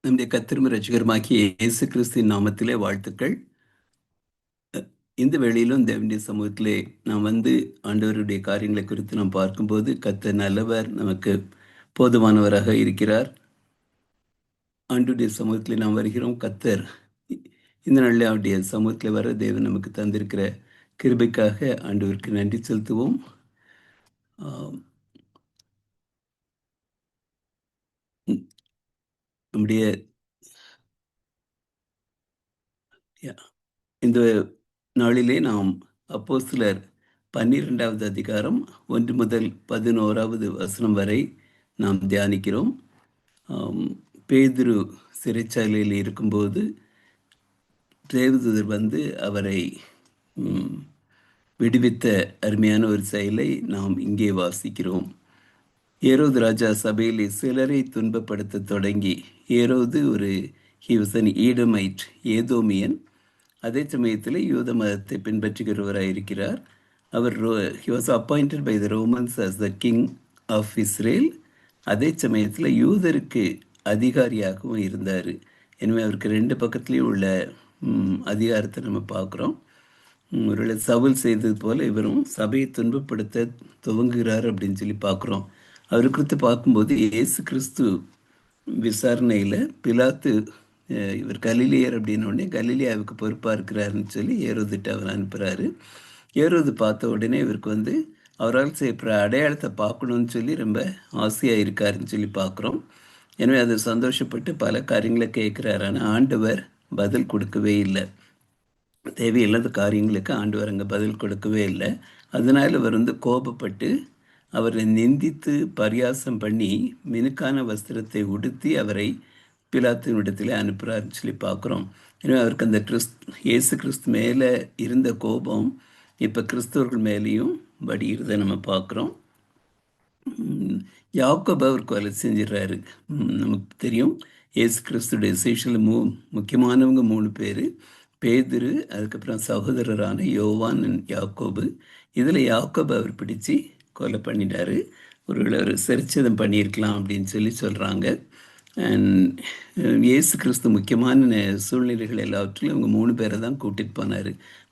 நம்முடைய கர்த்தரும் இரட்சகருமாகிய இயேசு கிறிஸ்துவின் நாமத்திலே வாழ்த்துக்கள். இந்த வேளையிலும் தேவனுடைய சமூகத்திலே நாம் ஆண்டவருடைய காரியங்களை குறித்து நாம் பார்க்கும்போது கர்த்தர் நல்லவர், நமக்கு போதுமானவராக இருக்கிறார். ஆண்டவருடைய சமூகத்திலே நாம் வருகிறோம். கர்த்தர் இந்த நாளில் அவருடைய சமூகத்தில் வர தேவன் நமக்கு தந்திருக்கிற கிருபைக்காக ஆண்டவருக்கு நன்றி செலுத்துவோம். நம்முடைய இந்த நாளிலே நாம் அப்போஸ்தலர் 12வது அதிகாரம் 1 முதல் 11வது வசனம் வரை நாம் தியானிக்கிறோம். பேதுரு சிறைச்சாலையில் இருக்கும்போது தேவதூதர் அவரை விடுவித்த அருமையான ஒரு செயலை நாம் இங்கே வாசிக்கிறோம். ஏரோது ராஜா சபையில் சிலரை துன்பப்படுத்த தொடங்கி, ஏரோது he was an Edomite, Edomian. அதே சமயத்தில் யூத மதத்தை பின்பற்றுகிறவராக இருக்கிறார். he was appointed by the Romans as the king of Israel. அதே சமயத்தில் யூதருக்கு அதிகாரியாகவும் இருந்தார். எனவே அவருக்கு ரெண்டு பக்கத்துலேயும் உள்ள அதிகாரத்தை நம்ம பார்க்குறோம். ஒருவேளை சவுல் செய்தது போல இவரும் சபையை துன்பப்படுத்த துவங்குகிறார் அப்படின்னு சொல்லி பார்க்குறோம். அவர் குறித்து பார்க்கும்போது இயேசு கிறிஸ்து விசாரணையில் பிலாத்து இவர் கலிலியர் அப்படின்னோடனே கலிலியாவுக்கு பொறுப்பாக இருக்கிறாருன்னு சொல்லி ஏரோதுட்டு அவர் அனுப்புகிறாரு. ஏரோது பார்த்த உடனே இவருக்கு அவரால் செய்யப்படுற அடையாளத்தை பார்க்கணுன்னு சொல்லி ரொம்ப ஆசையாக இருக்காருன்னு சொல்லி பார்க்குறோம். எனவே அதை சந்தோஷப்பட்டு பல காரியங்களை கேட்குறாரு. ஆனால் ஆண்டவர் பதில் கொடுக்கவே இல்லை. தேவையில்லாத காரியங்களுக்கு ஆண்டவர் அங்கே பதில் கொடுக்கவே இல்லை. அதனால் அவர் கோபப்பட்டு அவரை நிந்தித்து பரியாசம் பண்ணி மினுக்கான வஸ்திரத்தை உடுத்தி அவரை பிலாத்தினிடத்தில் அனுப்புகிறாருன்னு சொல்லி பார்க்குறோம். எனவே அவருக்கு அந்த இயேசு கிறிஸ்து மேலே இருந்த கோபம் இப்போ கிறிஸ்தவர்கள் மேலேயும் வடிகிறத நம்ம பார்க்குறோம். யாக்கோபை அவர் கொலை செஞ்சிடறாரு. நமக்கு தெரியும் இயேசு கிறிஸ்துடைய சீஷில் முக்கியமானவங்க 3 பேர். பேதுரு, அதுக்கப்புறம் சகோதரரான யோவான், யாக்கோபு. இதில் யாக்கோபை அவர் பிடிச்சி கொலை பண்ணிட்டாரு. ஒரு சரிச்சதம் பண்ணியிருக்கலாம் அப்படின்னு சொல்லி சொல்கிறாங்க. அண்ட் இயேசு கிறிஸ்து முக்கியமான சூழ்நிலைகள் எல்லாவற்றிலும் இவங்க 3 பேரை தான் கூட்டிகிட்டு போனார்.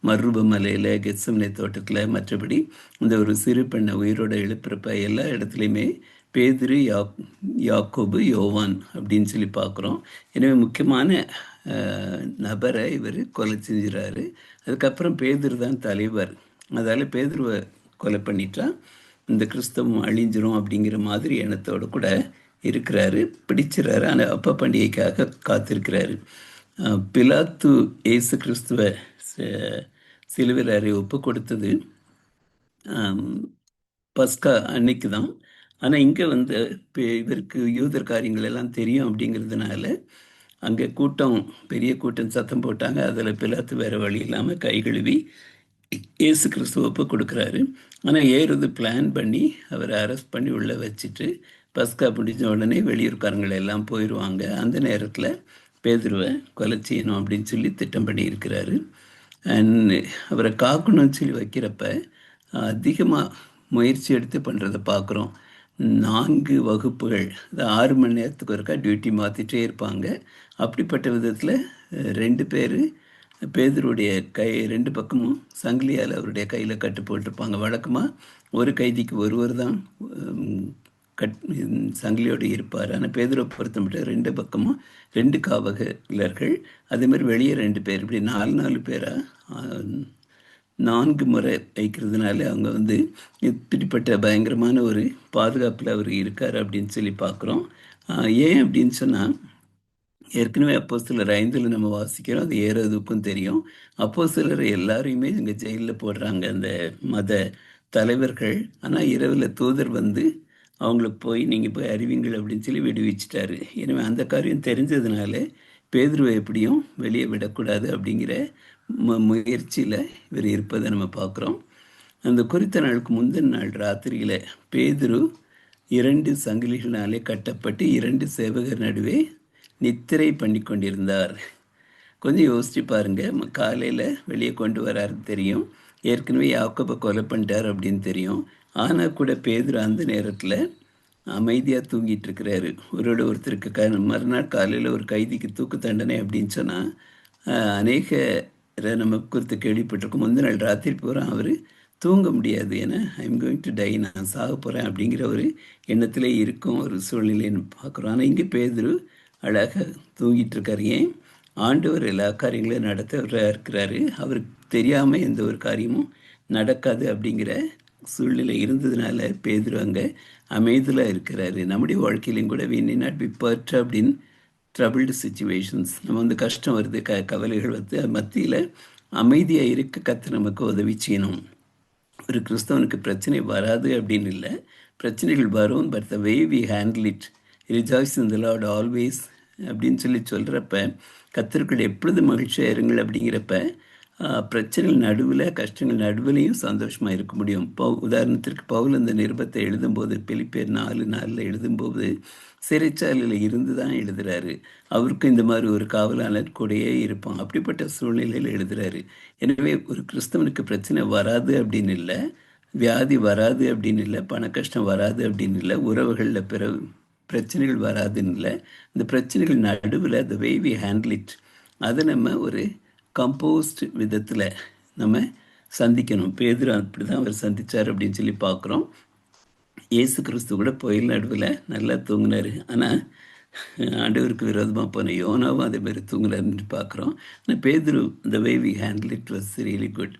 மர்ரூப மலையில், கெத்சமனே தோட்டத்தில், மற்றபடி இந்த ஒரு சிறு பெண்ணை உயிரோட எழுப்புறப்ப எல்லா இடத்துலையுமே பேதுரு, யாக்கோபு, யோவான் அப்படின்னு சொல்லி பார்க்குறோம். எனவே முக்கியமான நபரை இவர் கொலை செஞ்சுறாரு. அதுக்கப்புறம் பேதுரு தான் தலைவர். அதால் பேதுருவை கொலை பண்ணிட்டா இந்த கிறிஸ்தவம் அழிஞ்சிரும் அப்படிங்கிற மாதிரி எண்ணத்தோடு கூட இருக்கிறாரு. பிடிச்சிடறாரு. ஆனால் அப்பா பண்டிகைக்காக காத்திருக்கிறாரு. பிலாத்து இயேசு கிறிஸ்துவை சிலுவையில் ஒப்பு கொடுத்தது பஸ்கா அன்னைக்கு தான். ஆனால் இங்கே இவருக்கு யூதர் காரியங்கள் எல்லாம் தெரியும் அப்படிங்கிறதுனால அங்கே பெரிய கூட்டம் சத்தம் போட்டாங்க. அதில் பிலாத்து வேறு வழி இல்லாமல் கை கழுவி இயேசு கிறிஸ்துவ ஒப்பு கொடுக்குறாரு. ஆனால் ஏறுது பிளான் பண்ணி அவரை அரெஸ்ட் பண்ணி உள்ளே வச்சுட்டு பஸ்கா பிடிச்ச உடனே வெளியூர்காரங்களை எல்லாம் போயிடுவாங்க. அந்த நேரத்தில் பேதுருவை கொலை செய்யணும் அப்படின்னு சொல்லி திட்டம் பண்ணியிருக்கிறாரு. அண்ட் அவரை காக்கணும்னு சொல்லி வைக்கிறப்ப அதிகமாக முயற்சி எடுத்து பண்ணுறதை பார்க்குறோம். 4 வகுப்புகள், 6 மணி நேரத்துக்கு ஒருக்கா டியூட்டி மாற்றிட்டே இருப்பாங்க. அப்படிப்பட்ட விதத்தில் 2 பேர் பேதுருடைய 2 பக்கமும் சங்கிலியால் அவருடைய கையில் கட்டு போட்டிருப்பாங்க. வழக்கமாக ஒரு கைதிக்கு ஒருவர் தான் சங்கிலியோடு இருப்பார். ஆனால் பேதுரை பொறுத்த மட்டும் 2 பக்கமும் 2 காவலர்கள், அதேமாதிரி வெளியே 2 பேர், இப்படி 4 பேராக 4 முறை வைக்கிறதுனால அவங்க இப்படிப்பட்ட பயங்கரமான ஒரு பாதுகாப்பில் அவர் இருக்கார் அப்படின்னு சொல்லி பார்க்குறோம். ஏன் அப்படின்னு சொன்னால், ஏற்கனவே அப்போஸ்தலர் 5 நம்ம வாசிக்கிறோம். அது ஏறதுக்கும் தெரியும். அப்போஸ்தலர் எல்லாரையுமே இங்கே ஜெயிலில் போடுறாங்க அந்த மத தலைவர்கள். ஆனால் இரவில் தூதர் அவங்களுக்கு போய் நீங்கள் போய் அறிவிங்கள் அப்படின்னு சொல்லி விடுவிச்சிட்டாரு. எனவே அந்த காரியம் தெரிஞ்சதுனால பேதுருவை எப்படியும் வெளியே விடக்கூடாது அப்படிங்கிற முயற்சியில் இவர் இருப்பதை நம்ம பார்க்குறோம். அந்த குறித்த நாளுக்கு முந்தின நாள் ராத்திரியில் பேதுரு 2 சங்கிலிகளினாலே கட்டப்பட்டு 2 சேவகர் நடுவே நித்திரை பண்ணி கொண்டிருந்தார். கொஞ்சம் யோசிச்சு பாருங்க. காலையில் வெளியே கொண்டு வராருன்னு தெரியும். ஏற்கனவே யாக்கோபை கொலை பண்ணிட்டார் அப்படின்னு தெரியும். ஆனால் கூட பேதுரு அந்த நேரத்தில் அமைதியாக தூங்கிட்டு இருக்கிறாரு. ஒருத்தருக்கு மறுநாள் காலையில் ஒரு கைதிக்கு தூக்கு தண்டனை அப்படின்னு சொன்னால் அநேக நம்ம குறித்து கேள்விப்பட்டிருக்கோம். முந்தின நாள் ராத்திரி பூரா அவர் தூங்க முடியாது. ஏன்னா ஐம் கோயிங் டு டை, நான் சாக போகிறேன் அப்படிங்கிற ஒரு எண்ணத்திலே இருக்கும் ஒரு சூழ்நிலைன்னு பார்க்குறோம். ஆனால் இங்கே பேதுரு அழகாக தூங்கிட்டு இருக்காரு. ஏன்? ஆண்டவர் எல்லா காரியங்களையும் நடத்துகிறவராக இருக்கிறாரு. அவருக்கு தெரியாமல் எந்த ஒரு காரியமும் நடக்காது அப்படிங்கிற சூழ்நிலை இருந்ததுனால பேதுரு அங்கே அமைதியில் இருக்கிறாரு. நம்முடைய வாழ்க்கையிலையும் கூட we need not be perturbed in troubled situations. நம்ம வந்து கஷ்டம் வருது, கவலைகள் வருது, மத்தியில் அமைதியாக இருக்க கர்த்தர் நமக்கு உதவி செய்யணும். ஒரு கிறிஸ்தவனுக்கு பிரச்சனை வராது அப்படின்னு இல்லை, பிரச்சனைகள் வரும். But the way we handle it, rejoice in the Lord always அப்படின்னு சொல்கிறப்ப, கர்த்தருக்குள் எப்பொழுது மகிழ்ச்சியாக இருங்கள் அப்படிங்கிறப்ப பிரச்சனைகள் நடுவில், கஷ்டங்கள் நடுவிலையும் சந்தோஷமாக இருக்க முடியும். உதாரணத்திற்கு பவுல் அந்த நிருபத்தை எழுதும்போது, பிலிப்பியர் 4:4 எழுதும்போது சிறைச்சாலையில் இருந்து தான் எழுதுகிறாரு. அவருக்கும் இந்த மாதிரி ஒரு காவலாளர் கூடயே இருப்பான். அப்படிப்பட்ட சூழ்நிலையில் எழுதுகிறாரு. எனவே ஒரு கிறிஸ்தவனுக்கு பிரச்சனை வராது அப்படின்னு இல்லை, வியாதி வராது அப்படின்னு இல்லை, பண கஷ்டம் வராது அப்படின்னு இல்லை, உறவுகளில் பிரச்சனைகள் வராதுன்னு இல்லை. இந்த பிரச்சனைகள் நடுவில் த வே வி ஹேண்டில் இட், அதை நம்ம ஒரு கம்போஸ்ட் விதத்தில் நம்ம சந்திக்கணும். பேதுரு அப்படி தான் அவர் சந்தித்தார் அப்படின்னு சொல்லி பார்க்குறோம். இயேசு கிறிஸ்து கூட புயல் நடுவில் நல்லா தூங்கினார். ஆனால் ஆண்டவருக்கு விரோதமாக போன யோனாவும் அதே மாதிரி தூங்கினார்னு பார்க்குறோம். ஆனால் பேதுரு the way we handle it was really good.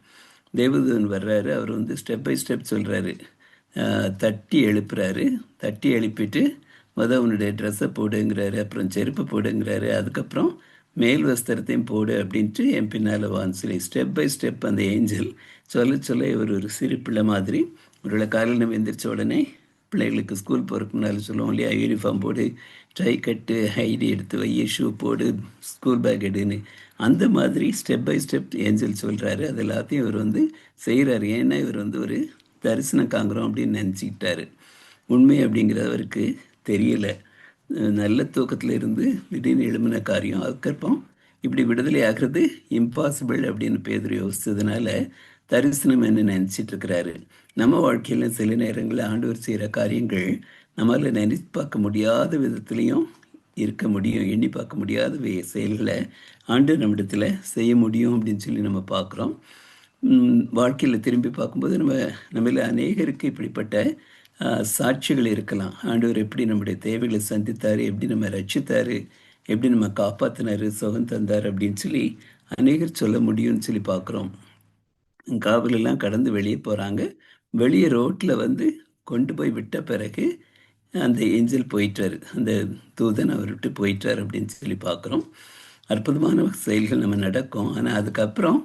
தேவதூதன் வர்றாரு, அவர் வந்து ஸ்டெப் பை ஸ்டெப் சொல்கிறாரு, தட்டி எழுப்புறாரு. தட்டி எழுப்பிட்டு அவனுடைய ட்ரெஸ்ஸை போடுங்கிறாரு, அப்புறம் செருப்பு போடுங்கிறாரு, அதுக்கப்புறம் மேல் வஸ்திரத்தையும் போடு அப்படின்ட்டு என் பின்னால் வான்னு சொல்லி ஸ்டெப் பை ஸ்டெப் அந்த ஏஞ்சல் சொல்ல ஒரு சிறு பிள்ளை மாதிரி ஒரு காலையில் நம்ம எந்திரிச்ச உடனே பிள்ளைகளுக்கு ஸ்கூல் போகிறதுக்கு முன்னால் சொல்லுவோம் இல்லையா, யூனிஃபார்ம் போடு, டை கட்டு, ஐடி எடுத்து வை, ஷூ போடு, ஸ்கூல் பேக் எடுன்னு, அந்த மாதிரி ஸ்டெப் பை ஸ்டெப் ஏஞ்சல் சொல்கிறாரு. அது எல்லாத்தையும் இவர் வந்து செய்கிறாரு. ஏன்னா இவர் வந்து ஒரு தரிசனம் காங்குறோம் அப்படின்னு நினச்சிக்கிட்டாரு. உண்மை அப்படிங்கிறது அவருக்கு தெரியலை. நல்ல தூக்கத்தில் இருந்து திடீர்னு எழுமின காரியம், அதுக்கப்புறம் இப்படி விடுதலை ஆகிறது இம்பாசிபிள் அப்படின்னு பேதுரு யோசித்ததுனால தரிசனம் என்ன நினச்சிட்டு இருக்கிறாரு. நம்ம வாழ்க்கையில் சில நேரங்களில் ஆண்டவர் செய்கிற காரியங்கள் நம்மளால் நினைத்து பார்க்க முடியாத விதத்துலேயும் இருக்க முடியும். எண்ணி பார்க்க முடியாத செயல்களை ஆண்டவர் நம்மிடத்தில் செய்ய முடியும் அப்படின்னு சொல்லி நம்ம பார்க்குறோம். வாழ்க்கையில் திரும்பி பார்க்கும்போது நம்மள அநேகருக்கு இப்படிப்பட்ட சாட்சிகள் இருக்கலாம். ஆண்டவர் எப்படி நம்முடைய தேவைகளை சந்தித்தார், எப்படி நம்ம ரட்சித்தார், எப்படி நம்ம காப்பாற்றினார், சுகம் தந்தார் அப்படின்னு சொல்லி அநேகர் சொல்ல முடியும்னு சொல்லி பார்க்குறோம். காவலெல்லாம் கடந்து வெளியே போகிறாங்க. வெளியே ரோட்டில் வந்து கொண்டு போய் விட்ட பிறகு அந்த ஏஞ்சல் போயிட்டார், அந்த தூதன் அவர் விட்டு போயிட்டார் அப்படின்னு சொல்லி பார்க்குறோம். அற்புதமான செயல்கள் நம்ம நடக்கும். ஆனால் அதுக்கப்புறம்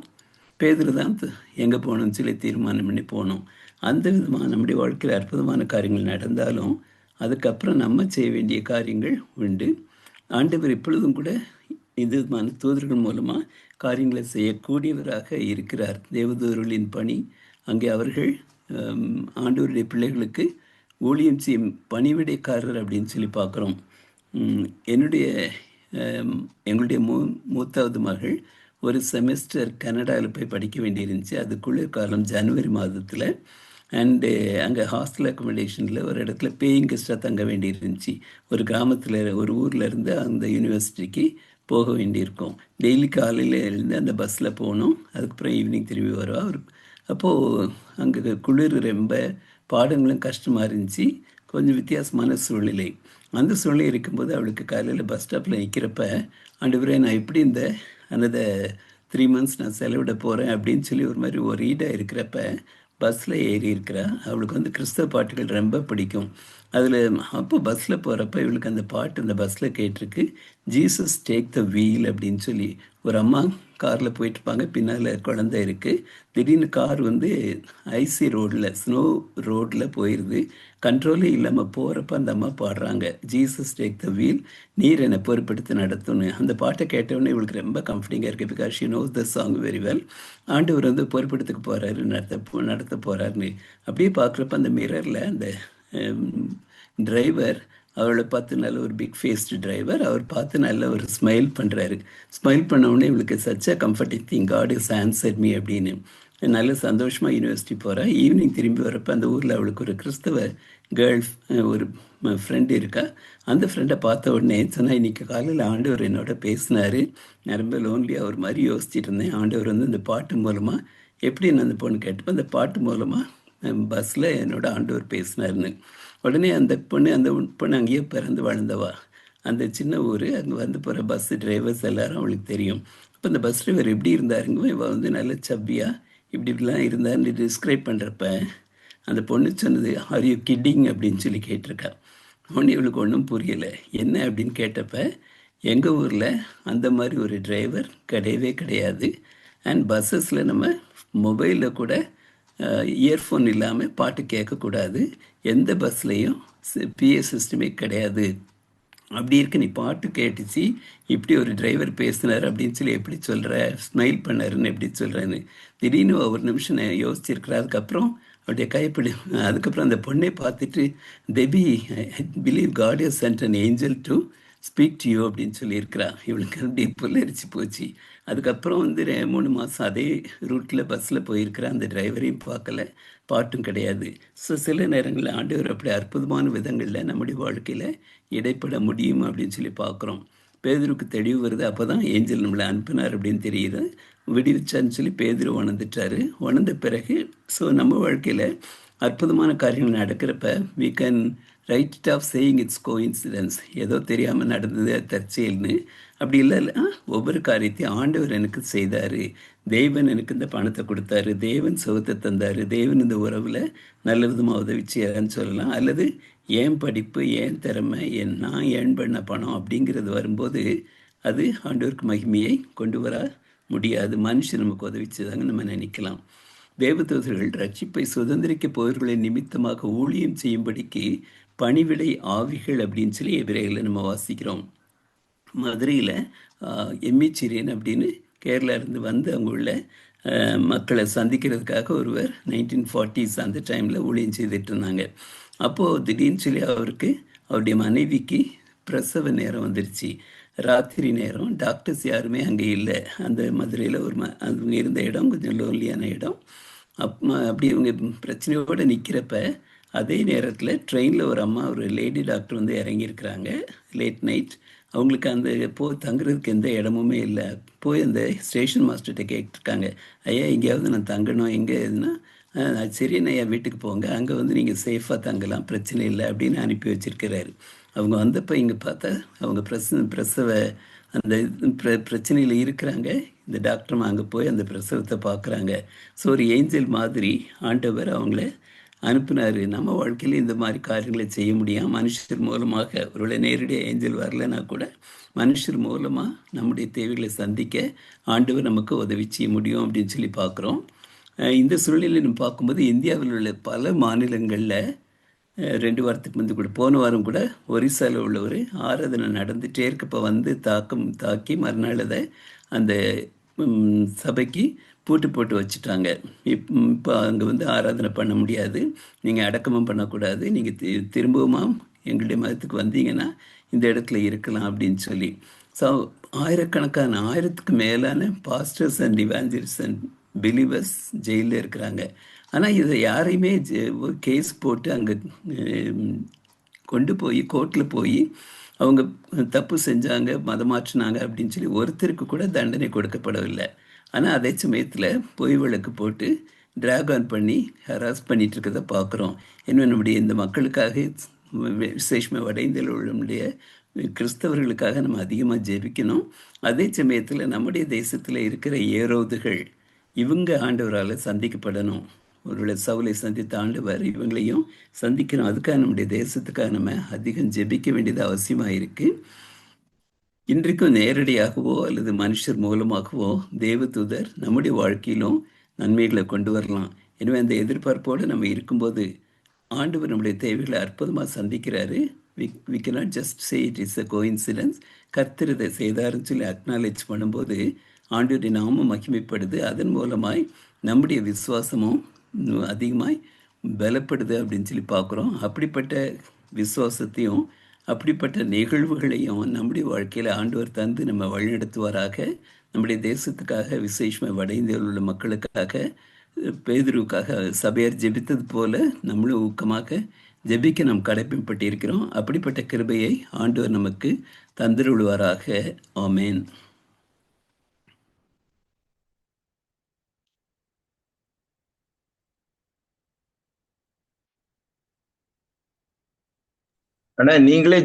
பேதுரு தான் எங்கே போகணும்னு சொல்லி தீர்மானம் பண்ணி போகணும். அந்த விதமாக நம்முடைய வாழ்க்கையில் அற்புதமான காரியங்கள் நடந்தாலும் அதுக்கப்புறம் நம்ம செய்ய வேண்டிய காரியங்கள் உண்டு. ஆண்டவர் இப்பொழுதும் கூட இது விதமான தூதர்கள் மூலமாக காரியங்களை செய்யக்கூடியவராக இருக்கிறார். தேவதூதர்களின் பணி அங்கே அவர்கள் ஆண்டவருடைய பிள்ளைகளுக்கு ஊழியம் செய்யும் பணிவிடைக்காரர் அப்படின்னு சொல்லி பார்க்குறோம். எங்களுடைய மூத்தாவது மகள் ஒரு செமஸ்டர் கனடாவில் போய் படிக்க வேண்டியிருந்துச்சு. அது குளிர்காலம், ஜனவரி மாதத்தில். அண்டு அங்கே ஹாஸ்டல் அக்கமடேஷனில் ஒரு இடத்துல பேயிங் கெஸ்ட்டாக தங்க வேண்டியிருந்துச்சு. ஒரு கிராமத்தில், ஒரு ஊரில் இருந்து அந்த யூனிவர்சிட்டிக்கு போக வேண்டியிருக்கும். டெய்லி காலையில் இருந்து அந்த பஸ்ஸில் போகணும். அதுக்கப்புறம் ஈவினிங் திரும்பி வருவா. அப்போது அங்கே குளிர் ரொம்ப, பாடங்களும் கஷ்டமாக இருந்துச்சு. கொஞ்சம் வித்தியாசமான சூழ்நிலை. அந்த சூழ்நிலை இருக்கும்போது அவளுக்கு காலையில் பஸ் ஸ்டாப்பில் நிற்கிறப்ப, ஆண்டவரே நான் எப்படி இந்த another 3 months நான் செலவிட போகிறேன் அப்படின்னு சொல்லி ஒரு மாதிரி ஒரு ஈடாக இருக்கிறப்ப பஸ்ஸில் ஏறி இருக்கிறா. அவளுக்கு வந்து கிறிஸ்தவ பாட்டுகள் ரொம்ப பிடிக்கும். அதில் அப்போ பஸ்ஸில் போகிறப்ப இவளுக்கு அந்த பாட்டு அந்த பஸ்ஸில் கேட்டிருக்கு, ஜீசஸ் டேக் த வீல் அப்படின்னு சொல்லி. ஒரு அம்மா காரில் போயிட்டுருப்பாங்க, பின்னால் குழந்தை இருக்குது. திடீர்னு கார் வந்து ஐசி ரோடில், ஸ்னோ ரோடில் போயிடுது. கண்ட்ரோலே இல்லாமல் போகிறப்ப அந்த அம்மா பாடுறாங்க, ஜீசஸ் டேக் த வீல், நீர் என்னை பொறுப்பெடுத்து நடத்தணும். அந்த பாட்டை கேட்டவுடனே இவளுக்கு ரொம்ப கம்ஃபர்டிங்காக இருக்குது. Because she knows the song very well. ஆண்டவர் வந்து பொறுப்பெடுத்துக்கு போகிறாரு, நடத்த போகிறாருன்னு. அப்படியே பார்க்குறப்ப அந்த மிரரில் அந்த டிரைவர் அவளை பார்த்து நல்ல ஒரு பிக் ஃபேஸ்டு டிரைவர், அவர் பார்த்து நல்ல ஒரு ஸ்மைல் பண்ணுறாரு. ஸ்மைல் பண்ணவுடனே இவளுக்கு such a comforting thing, God is answer me அப்படின்னு நல்ல சந்தோஷமாக யூனிவர்சிட்டி போகிறா. ஈவினிங் திரும்பி வரப்போ அந்த ஊரில் அவளுக்கு ஒரு கிறிஸ்தவ கேர்ள், ஒரு ஃப்ரெண்டு இருக்கா. அந்த ஃப்ரெண்டை பார்த்த உடனே சொன்னால், இன்னைக்கு காலையில் ஆண்டவர் என்னோட பேசினார். நான் ரொம்ப லோன்லியாக ஒரு மாதிரி யோசிச்சுட்டு இருந்தேன். ஆண்டவர் வந்து இந்த பாட்டு மூலமாக எப்படின்னு அந்த பொண்ணு கேட்டப்போ, அந்த பாட்டு மூலமாக பஸ்ஸில் என்னோட ஆண்டவர் பேசினாருன்னு. உடனே அந்த பொண்ணு அங்கேயே பிறந்து வளர்ந்தவா. அந்த சின்ன ஊர், அங்கே வந்து போகிற பஸ் டிரைவர்ஸ் எல்லாரும் அவளுக்கு தெரியும். அப்போ அந்த பஸ் டிரைவர் எப்படி இருந்தாருங்க, இவள் வந்து நல்ல சப்பியாக இப்படிலாம் இருந்தாருன்னு டிஸ்கிரைப் பண்ணுறப்ப அந்த பொண்ணு சொன்னது, ஆர் யூ கிட்டிங் அப்படின்னு சொல்லி கேட்டிருக்கா. ஒன்று இவளுக்கு ஒன்றும் புரியலை. என்ன அப்படின்னு கேட்டப்ப, எங்கள் ஊரில் அந்த மாதிரி ஒரு டிரைவர் கிடையவே கிடையாது. அண்ட் பஸ்ஸஸில் நம்ம மொபைலில் கூட இயர்ஃபோன் இல்லாமல் பாட்டு கேட்கக்கூடாது. எந்த பஸ்லேயும் பிஏ சிஸ்டமே கிடையாது. அப்படி இருக்கு, நீ பாட்டு கேட்டுச்சு இப்படி ஒரு டிரைவர் பேசினார் அப்படின்னு சொல்லி எப்படி சொல்கிற, ஸ்மைல் பண்ணாருன்னு எப்படி சொல்கிறேன்னு. திடீர்னு ஒரு நிமிஷம் நான் யோசிச்சிருக்கிறேன். அதுக்கப்புறம் அவருடைய கைப்பிடி, அதுக்கப்புறம் அந்த பொண்ணை பார்த்துட்டு, Debbie I believe God has sent an angel to speak to you அப்படின்னு சொல்லியிருக்கிறா. இவளுக்கு அப்படி புல்லரிச்சு போச்சு. அதுக்கப்புறம் வந்து 3 மாதம் அதே ரூட்டில் பஸ்ஸில் போயிருக்கிறேன். அந்த டிரைவரையும் பார்க்கல, பாட்டும் கிடையாது. ஸோ சில நேரங்களில் ஆண்டவர் அப்படி அற்புதமான விதங்களில் நம்முடைய வாழ்க்கையில் இடைப்பட முடியும் அப்படின்னு சொல்லி பார்க்குறோம். பேதுருக்கு தெளிவு வருது. அப்போ தான் ஏஞ்சல் நம்மளை அனுப்பினார் அப்படின்னு தெரியுது. விடுவிச்சான்னு சொல்லி பேதுரு உணர்ந்துட்டாரு. உணர்ந்த பிறகு ஸோ நம்ம வாழ்க்கையில் அற்புதமான காரியங்கள் நடக்கிறப்ப we can right it of saying it's coincidence, ஏதோ தெரியாமல் நடந்தது தற்செயல்னு. அப்படி இல்லை, ஒவ்வொரு காரியத்தையும் ஆண்டவர் எனக்கு செய்தார், தேவன் எனக்கு இந்த பணத்தை கொடுத்தாரு, தேவன் சுகத்தை தந்தார், தேவன் இந்த உறவில் நல்ல விதமாக உதவி செய்யறான்னு சொல்லலாம். அல்லது ஏன் படிப்பு, ஏன் திறமை, நான் ஏர்ன் பண்ண பணம் அப்படிங்கிறது வரும்போது அது ஆண்டவருக்கு மகிமையை கொண்டு வர முடியாது. மனுஷன் நமக்கு உதவி செய்தாங்க நம்ம நினைக்கலாம். தேவதூதர்கள் ரட்சிப்பை சுதந்திரிக்க போவர்களின் நிமித்தமாக ஊழியம் செய்யும்படிக்கு பணிவிடை ஆவிகள் அப்படின்னு சொல்லி எபிரேயர்ல நம்ம வாசிக்கிறோம். மதுரையில் எம்மிச்சிரியன் அப்படின்னு கேரளாவிலேருந்து வந்து அங்கே உள்ள மக்களை சந்திக்கிறதுக்காக ஒருவர் 1940s அந்த டைமில் ஊழியம் செய்துட்டு இருந்தாங்க. அப்போது திடீர்னு சொல்லி அவருடைய மனைவிக்கு பிரசவ நேரம் வந்துருச்சு. ராத்திரி நேரம், டாக்டர்ஸ் யாருமே அங்கே இல்லை. அந்த மதுரையில் அவங்க இருந்த இடம் கொஞ்சம் லோன்லியான இடம். அப்படி இவங்க பிரச்சனையோடு நிற்கிறப்ப அதே நேரத்தில் ட்ரெயினில் ஒரு லேடி டாக்டர் வந்து இறங்கியிருக்கிறாங்க. லேட் நைட் அவங்களுக்கு அந்த தங்குறதுக்கு எந்த இடமுமே இல்லை. போய் அந்த ஸ்டேஷன் மாஸ்டர்கிட்ட கேட்டிருக்காங்க, ஐயா எங்கேயாவது நான் தங்கணும், எங்கே எதுனா சரி ஐயா வீட்டுக்கு போங்க, அங்கே வந்து நீங்கள் சேஃபாக தங்கலாம், பிரச்சனை இல்லை அப்படின்னு அனுப்பி வச்சிருக்கிறாரு. அவங்க வந்தப்போ இங்கே பார்த்தா அவங்க பிரசவ அந்த பிரச்சனையில் இருக்கிறாங்க. இந்த டாக்டரும் அங்கே போய் அந்த பிரசவத்தை பார்க்குறாங்க. ஸோ ஒரு ஏஞ்சல் மாதிரி ஆண்டவர் அவங்கள அனுப்புனார். நம்ம வாழ்க்கையில் இந்த மாதிரி காரியங்களை செய்ய முடியும். மனுஷர் மூலமாக ஒருவேளை நேரடியாக ஏஞ்சல் வரலைன்னா கூட மனுஷர் மூலமாக நம்முடைய தேவைகளை சந்திக்க ஆண்டவர் நமக்கு உதவி செய்ய முடியும் அப்படின்னு சொல்லி பார்க்குறோம். இந்த சூழ்நிலையில் நம்ம பார்க்கும்போது இந்தியாவில் உள்ள பல மாநிலங்களில் 2 வாரத்துக்கு முந்தி கூட, போன வாரம் கூட ஒரிசாவில் உள்ள ஒரு ஆராதனை நடந்துகிட்டே இருக்கப்போ வந்து தாக்கி மறுநாள் அதை அந்த சபைக்கு பூட்டு போட்டு வச்சுட்டாங்க. இப்போ அங்கே வந்து ஆராதனை பண்ண முடியாது, நீங்கள் அடக்கமும் பண்ணக்கூடாது, நீங்கள் திரும்பவும் எங்களுடைய மதத்துக்கு வந்தீங்கன்னா இந்த இடத்துல இருக்கலாம் அப்படின்னு சொல்லி. ஸோ ஆயிரக்கணக்கான 1000க்கு மேலான பாஸ்டர்ஸ் அண்ட் இவாஞ்சலிஸ்ட் அண்ட் பிலீவர்ஸ் ஜெயிலில் இருக்கிறாங்க. ஆனால் இதை யாரையுமே கேஸ் போட்டு அங்கே கொண்டு போய் கோர்ட்டில் போய் அவங்க தப்பு செஞ்சாங்க, மதம் மாற்றினாங்க அப்படின்னு சொல்லி ஒருத்தருக்கு கூட தண்டனை கொடுக்கப்படவில்லை. ஆனால் அதே சமயத்தில் பொய் வழக்கு போட்டு டிராக் ஆன் பண்ணி ஹராஸ் பண்ணிட்டு இருக்கிறத பார்க்குறோம். என்ன நம்முடைய இந்த மக்களுக்காக, விசேஷமாக வட இந்தியாவில் உள்ளவனுடைய கிறிஸ்தவர்களுக்காக நம்ம அதிகமாக ஜெபிக்கணும். அதே சமயத்தில் நம்முடைய தேசத்தில் இருக்கிற ஏரோதுகள் இவங்க ஆண்டவரால் சந்திக்கப்படணும். ஒருவேளை சவுலை சந்தித்த ஆண்டவர் இவங்களையும் சந்திக்கணும். அதுக்காக நம்முடைய தேசத்துக்காக நம்ம அதிகம் ஜெபிக்க வேண்டியது அவசியமாக இருக்குது. இன்றைக்கும் நேரடியாகவோ அல்லது மனுஷர் மூலமாகவோ தேவதூதர் நம்முடைய வாழ்க்கையிலும் நன்மைகளை கொண்டு வரலாம். எனவே அந்த எதிர்பார்ப்போடு நம்ம இருக்கும்போது ஆண்டவர் நம்முடைய தேவைகளை அற்புதமாக சந்திக்கிறாரு. we cannot just say it is a coincidence. கர்த்தர் இதை செய்தாருன்னு சொல்லி அக்னாலேஜ் பண்ணும்போது ஆண்டவருடைய நாமம் மகிமைப்படுது. அதன் மூலமாய் நம்முடைய விசுவாசமும் அதிகமாய் பலப்படுது அப்படின்னு சொல்லி பார்க்குறோம். அப்படிப்பட்ட விசுவாசத்தையும் அப்படிப்பட்ட நிகழ்வுகளையும் நம்முடைய வாழ்க்கையில் ஆண்டவர் தந்து நம்ம வழிநடத்துவாராக. நம்முடைய தேசத்துக்காக, விசேஷமாக வட இந்தியாவில் உள்ள மக்களுக்காக பேதுருவுக்காக சபையார் ஜெபித்தது போல நம்மளும் ஊக்கமாக ஜெபிக்க நாம் கடமைப்பட்டிருக்கிறோம். அப்படிப்பட்ட கிருபையை ஆண்டவர் நமக்கு தந்தருளுவாராக. ஆமென். ஆனா நீங்களே